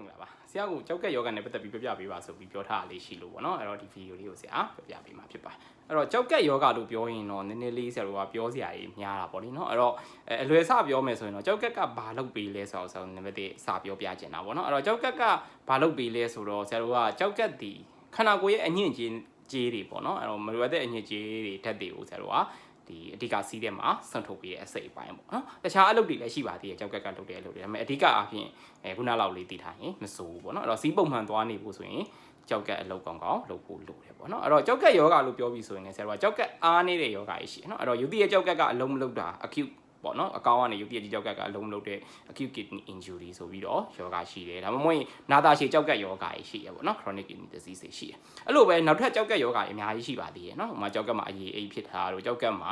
င်္ဂလာပါဆရာကကြောက်ကက်ယောဂနဲ့ပတ်သက်ပြီးပြောပြပေးပါဆိုပြီးပြောထားတာလေးရှိလို့ပေါ့နော်အဲ့တော့ဒီဗီဒီယိုလေးကိုဆရာပြောပြပေးမှာဖြစ်ပါတယ်အဲ့တော့ကြောက်ကက်ယောဂလို့ပြောရင်တော့နည်းနည်းလေးဆရာတို့ကပြောစရာကြီးများတာပေါ့လေနော်အဲ့တော့အလွယ်စပြောမယ်ဆိုရင်တော့ကြောက်ကက်ကဘာလုပ်ပေးလဲဆိုတော့နံပါတ်1စပြောပြချင်တာပေါ့နော်အဲ့တော့ကြောက်ကက်ကဘာလုပ်ပေးလဲဆိုတော့ဆရာတို့ကကြောက်ကက်ဒီခန္ဓာကိုယ်ရဲ့အညစ်အကြေးတွေပေါ့နော်အဲ့တော့မလိုအပ်တဲ့အညစ်အကြေးတွေဓာတ်တွေကိုဆရာတို့ကဒီအဓိကစီးတဲ့မှာဆွန့်ထုတ်ပေးတဲ့အစိတ်အပိုင်းပေါ့နော်တခြားအလုပ်တွေလည်းရှိပါသေးတယ်ကြောက်ကက်ကလုပ်တဲ့အလုပ်တွေဒါပေမဲ့အဓိကအားဖြင့်ခုနလောက်လေးသိထားရင်မစိုးဘူးပေါ့နော်အဲ့တော့စီးပုံမှန်သွားနေဖို့ဆိုရင်ကြောက်ကက်အလုပ်ကောင်းကောင်းလုပ်ဖို့လိုတယ်ပေါ့နော်အဲ့တော့ကြောက်ကက်ယောဂလို့ပြောပြီးဆိုရင်လည်းဆရာတို့ကကြောက်ကက်အားနေတဲ့ယောဂကြီးရှိတယ်နော်အဲ့တော့ယုတိရဲ့ကြောက်ကက်ကအလုံးမလုပ်တာ acuteပေါ့နော်အကောင်းကနေယုတိရဲ့ကြောက်ကက်ကအလုံးမလုပ်တဲ့ acute kidney injury ဆိုပြီးတော့ယောဂရှိတယ်ဒါမှမဟုတ်နာတာရှည်ကြောက်ကက်ယောဂကြီးရှိရပေါ့နော် chronic kidney disease တွေရှိတယ်အဲ့လိုပဲနောက်ထပ်ကြောက်ကက်ယောဂကြီးအများကြီးရှိပါသေးတယ်နော်ဟိုမှာကြောက်ကက်မှာအရေးအိပ်ဖြစ်တာတို့ကြောက်ကက်မှာ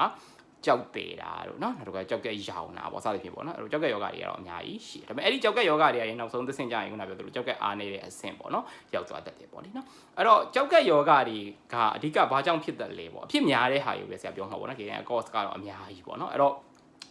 ကြောက်တယ်တာတို့နော်နောက်တစ်ခါကြောက်ကက်ရောင်တာပေါ့စသဖြင့်ပေါ့နော်အဲ့တော့ကြောက်ကက်ယောဂတွေကတော့အများကြီးရှိတယ်ဒါပေမဲ့အဲ့ဒီကြောက်ကက်ယောဂတွေရဲ့နောက်ဆုံးသဆင့်ကြရင်ခုနပြောသလိုကြောက်ကက်အားနေတဲ့အဆင့်ပေါ့နော်ရောက်သွားတတ်တယ်ပေါ့လေနော်အဲ့တော့ကြောက်ကက်ယောဂတွေကအဓိကဘာကြောင့်ဖြစ်တယ်လဲပေါ့အဖြစ်များတဲ့ဟာယူပဲဆရာပြောမှာပေါ့နော်ဒီက cost ကတော့အများကြီးပေါ့နော်အဲ့တော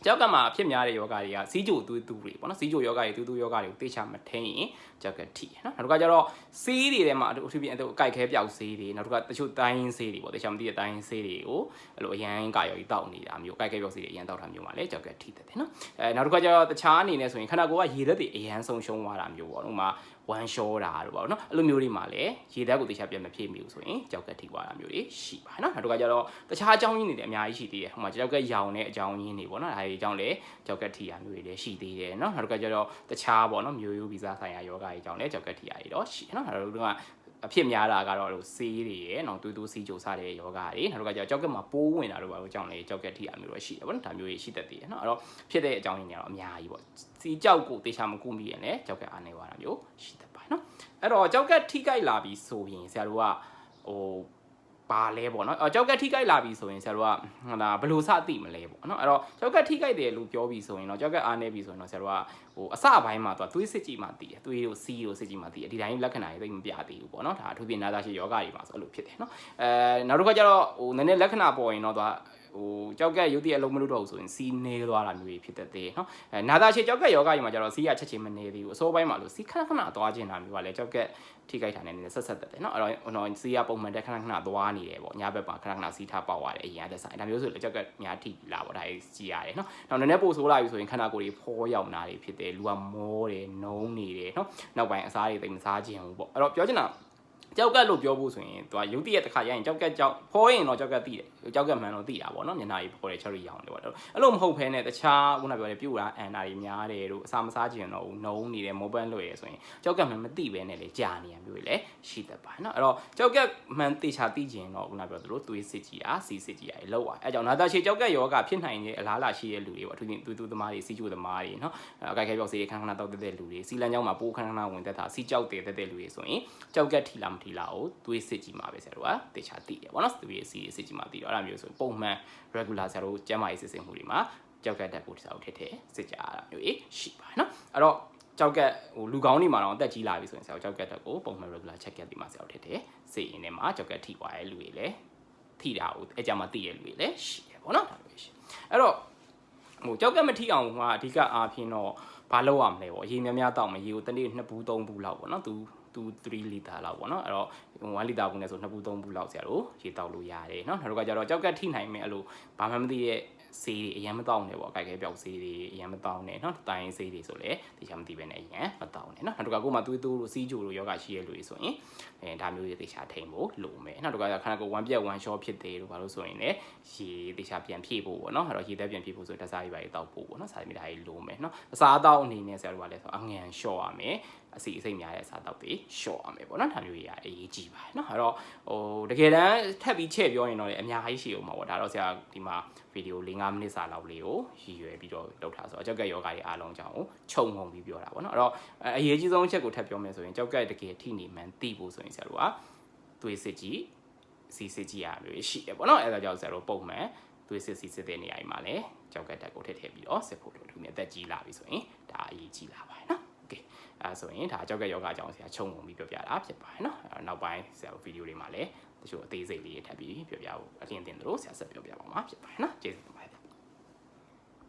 ့ကြောက်ကမှာအဖြစ်များတဲ့ယောဂတွေကစီးကြိုသွေးတူးတွေပေါ့နော်စီးကြိုယောဂတွေသွေးတူးယောဂတွေကိုသိချမထိန်ရင်ကြောက်ကထိနော်နောက်တစ်ခါကျတော့ဆေးတွေထဲမှာအထူးဖြင့်အကိုက်ခဲပြောက်ဆေးတွေနောက်တစ်ခါတချို့တိုင်းဆေးတွေပေါ့သိချမသိတဲ့တိုင်းဆေးတွေကိုအဲ့လိုအရန်ကာရော်ကြီးတောက်နေတာမျိုးကိုက်ခဲပြောက်ဆေးတွေအရန်တောက်တာမျိုးမှာလည်းကြောက်ကထိတယ်နော်နောက်တစ်ခါကျတော့တခြားအနေနဲ့ဆိုရင်ခန္ဓာကိုယ်ကရေဓာတ်တွေအရန်ဆုံးရှုံးသွားတာမျိုးပေါ့ဥပမာဝမ်းလျှောတာတို့ပေါ့နော်အဲ့လိုမျိုးတွေမှာလည်းရေဓာတ်ကိုသိချပြတ်မဖြစ်မိဘူးဆိုရင်ကြောက်ကထိသွားတာမျိုးတွေရှိပါတယ်နော်နောက်တစ်ခါကျတော့တခြားအကြောင်းရင်းတွေလည်းအများကြီးရှိသေးတယ်ဟိုမှာကြောက်ကရောင်တဲ့အကြောင်းရင်းတွေပေါ့နော်ဒါတွေအကြောင်းလည်းကြောက်ကထိရမျိုးတွေလည်းရှိသေးတယ်နော်နောက်တစ်ခါကျတော့တခြားပေါ့နော်မျိုးရိုးဗီဇဆိုင်ရာယောဂတွေအကြောင်းလည်းကြောက်ကထိရတွေတော့ရှိနော်နောက်တစ်ခါအဖြစ်များတာကတော့ဆေးတွေရဲ့နော်သွေးတိုးစီးကြိုစားတဲ့ယောဂတွေနောက်တစ်ခါကျတော့ကြောက်ကက်မှာပိုးဝင်တာတို့ဘာလို့ကြောင့်လဲကြောက်ကက်ထိရမျိုးတော့ရှိတယ်ပေါ့နော်ဒါမျိုးတွေရှိတတ်သေးတယ်နော်အဲ့တော့ဖြစ်တဲ့အကြောင်းရင်းတွေကတော့အများကြီးပေါ့စီကြောက်ကိုတေချာမကူမိရင်လည်းကြောက်ကက်အားနေသွားတာမျိုးရှိတတ်ပါတယ်နော်အဲ့တော့ကြောက်ကက်ထိကြိုက်လာပြီဆိုရင်ဆရာတို့ကပါလဲပေါ့နော်ကြောက်ကက်ထိကြိုက်လာပြီဆိုရင်ဆရာတို့ကဟာဘယ်လိုစသိမလဲပေါ့နော်အဲ့တော့ကြောက်ကက်ထိကြိုက်တယ်လို့ပြောပြီးဆိုရင်တော့ကြောက်ကက်အားနေပြီဆိုရင်တော့ဆရာတို့ကအစပိုင်းမှာသွေးစစ်ကြည့်မှသိတယ်သွေးတို့စီးတို့စစ်ကြည့်မှသိတယ်ဒီတိုင်းလက္ခဏာတွေသိမပြသေးဘူးပေါ့နော်ဒါအထူးဖြင့်နာတာရှိယောဂတွေမှာဆိုအဲ့လိုဖြစ်တယ်နော်နောက်တစ်ခါကျတော့နည်းနည်းလက္ခဏာပေါ်ရင်တော့ကြောက်ကက်ရုပ်တရက်အလုံးမလို့တော့ဘူးဆိုရင်စီးနေသွားတာမျိုးဖြစ်တတ်တယ်နော်နာတာရှိကြောက်ကက်ယောဂကြီးမှာကျတော့စီးရချက်ချင်းမနေသေးဘူးအစိုးပိုင်းမှာလို့စီးခဏခဏသွားခြင်းတာမျိုးကလည်းကြောက်ကက်ထိခိုက်တာနဲ့နည်းနည်းဆက်တတ်တယ်နော်အဲ့တော့စီးရပုံမှန်တက်ခဏခဏသွားနေတယ်ပေါ့ညဘက်မှာခဏခဏစီးထားပေါက်ရတယ်အရင်ကတက်ဆိုင်ဒါမျိုးဆိုလည်းကြောက်ကက်များထိလာပေါ့ဒါကြီးကြည့်ရတယ်နော်နောက်နည်းနည်းပို့ဆိုးလာပြီဆိုရင်ခန္ဓာကိုယ်တွေဖောရောက်နာတွေဖြစ်တယ်လူကမောတယ်နုံနေတယ်နော်နောက်ပိုင်းအစားတွေသိမစားခြင်းဘူးပေါ့အဲ့တော့ပြောချင်တာကြောက်ကက်လို့ပြောဖို့ဆိုရင်သူကရုပ်တရက်တစ်ခါရရင်ကြောက်ကက်ကြောက်ဖောရင်တော့ကြောက်ကက်သိတယ်ကြောက်ကက်မှန်တော့သိတာပေါ့နော်မျက်နှာကြီးဖောတယ် cherry ရောင်တယ်ပေါ့အဲ့လိုမဟုတ်ဘဲနဲ့တခြားခုနပြောတဲ့ပြူတာအန်တာတွေများတယ်တို့အစာမစားခြင်းတော့နုံနေတယ်မောပန်းလွယ်ရယ်ဆိုရင်ကြောက်ကက်မှန်မသိဘဲနဲ့လေကြာနေရမျိုးတွေလည်းရှိတတ်ပါတယ်နော်အဲ့တော့ကြောက်ကက်မှန်သိချာသိခြင်းတော့ခုနပြောသလိုသွေးစစ်ကြည့်တာစီးစစ်ကြည့်တာလောက်ပါအဲ့ကြောင့်နာတာရှည်ကြောက်ကက်ယောဂဖြစ်နိုင်တဲ့အလားအလာရှိတဲ့လူတွေပေါ့အထူးသဖြင့်သွေးတူးသမားတွေစီးကျိုးသမားတွေနော်အကိုက်ခဲပြောက်စေးခဏခဏတောက်တဲ့လူတွေစီလန်းကြောင်းမှာပိုးခဏခဏဝင်သက်တာစီးကြောက်တဲ့လူတွေဆိုရင်ကြောက်ကက်ထီလားမထီလားကိုသွေးစစ်ကြည့်မှာပဲဆရာတို့ကတေချာသိတယ်ပေါ့နော်သွေးစီးစစ်ကြည့်မှာသိတော့အဲ့ဒါမျိုးဆိုပုံမှန် regular ဆရာတို့ကျန်းမာရေးစစ်ဆေးမှုတွေမှာကြောက်ကက်တက်ကိုတခြားထည့်စစ်ကြရတာမျိုးရှိပါတယ်နော်အဲ့တော့ကြောက်ကက်လူကောင်းတွေမှာတော့အသက်ကြီးလာပြီဆိုရင်ဆရာတို့ကြောက်ကက်တက်ကိုပုံမှန် regular check ရပြီးမှဆရာတို့ထည့်စစ်ရင်ထဲမှာကြောက်ကက်ထိသွားတဲ့လူတွေလည်းထိတာကိုအကြမ်းမသိတဲ့လူတွေလည်းရှိတယ်ပေါ့နော်ဒါမျိုးရှိအဲ့တော့ကြောက်ကက်မထိအောင်ကအဓိကအားဖြင့်တော့ဘာလုပ်ရမလဲပေါ့ရေများများတောက်မရေကိုတစ်နေ့2ဘူး3ဘူးလောက်ပေါ့နော်2 3 liter လောက်ပေါ့နော်အဲ့တော့1 liter ဘူးနဲ့ဆို2ဘူး3ဘူးလောက်ဆရာတို့ရေတောက်လို့ရတယ်နော်နောက်တစ်ခါကျတော့ကြောက်ကက်ထိနိုင်မယ်အဲ့လိုဘာမှမသိတဲ့ဆေးတွေအရင်မတောင်းနဲ့ပေါ့အကိုက်ခဲပြောက်ဆေးတွေအရင်မတောင်းနဲ့နော်တိုင်းဆေးတွေဆိုလည်းတခြားမသိပဲနဲ့အရင်မတောင်းနဲ့နော်နောက်တစ်ခါကိုမှသွေးတိုးလို့စီးကြိုလို့ယောဂရှိရလို့ဆိုရင်ဒါမျိုးတွေတခြားထိန်ဖို့လိုမယ်နောက်တစ်ခါခန္ဓာကိုယ်ဝမ်းပြက်ဝမ်းလျှောဖြစ်တယ်လို့ဘာလို့ဆိုရင်လည်းရေတခြားပြန်ဖြည့်ဖို့ပေါ့နော်အဲ့တော့ရေသက်ပြန်ဖြည့်ဖို့ဆိုဓာတ်စားတွေပါတောက်ဖို့ပေါ့နော်စာမိတာကြီးလိုမယ်နော်အစားအသောက်အနေနဲ့ဆရာတို့ကလည်းဆိုအငံလျှော့ရမယ်အစီအစိတ်များတဲ့အစားအသောက်တွေလျှော့ရမယ်ပေါ့နော်ဒါမျိုးကြီးအရေးကြီးပါတယ်နော်အဲ့တော့တကယ်တမ်းထပ်ပြီးချဲ့ပြောရင်တော့လည်းအများကြီးရှိအောင်ပါပေါ့ဒါတော့ဆရာဒီမှာဗီဒီယို5 မိနစ်စာလောက်လေးကိုရည်ရွယ်ပြီးတော့လုပ်ထားဆိုတော့ကြောက်ကက်ယောဂတွေအားလုံးကြောင့်ခြုံငုံပြီးပြောတာပေါ့နော်အဲ့တော့အရေးကြီးဆုံးအချက်ကိုထပ်ပြောမယ်ဆိုရင်ကြောက်ကက်တကယ်ထိနေမှန်းသိဖို့ဆိုရင်ဆရာတို့ကသွေးစစ်ကြည့်စီစစ်ကြည့်ရမျိုးရှိတယ်ပေါ့နော်အဲ့ဒါကြောင့်ဆရာတို့ပုံမှန်သွေးစစ်စီစစ်တဲ့နေရာမှာလည်းကြောက်ကက်တက်ကိုထည့်ပြီးတော့စစ်ဖို့တို့ဒီနေ့အသက်ကြီးလာပြီဆိုရင်ဒါအရေးကြီးလာပါတယ်နော်โอเคအဲဆိုရင်ဒါကြောက်ကက်ယောဂအကြောင်းဆရာခြုံငုံပြီးပြောပြတာဖြစ်ပါတယ်နော်နောက်ပိုင်းဆရာတို့ဗီဒီယိုတွေမှာလည်းတချို့အသေးစိတ်လေးထပ်ပြီးပြောပြဖို့အလင်းတင်တို့ဆရာဆက်ပြောပြပါမှာဖြစ်ပါတယ်နော်ကျေးဇူးတင်ပါ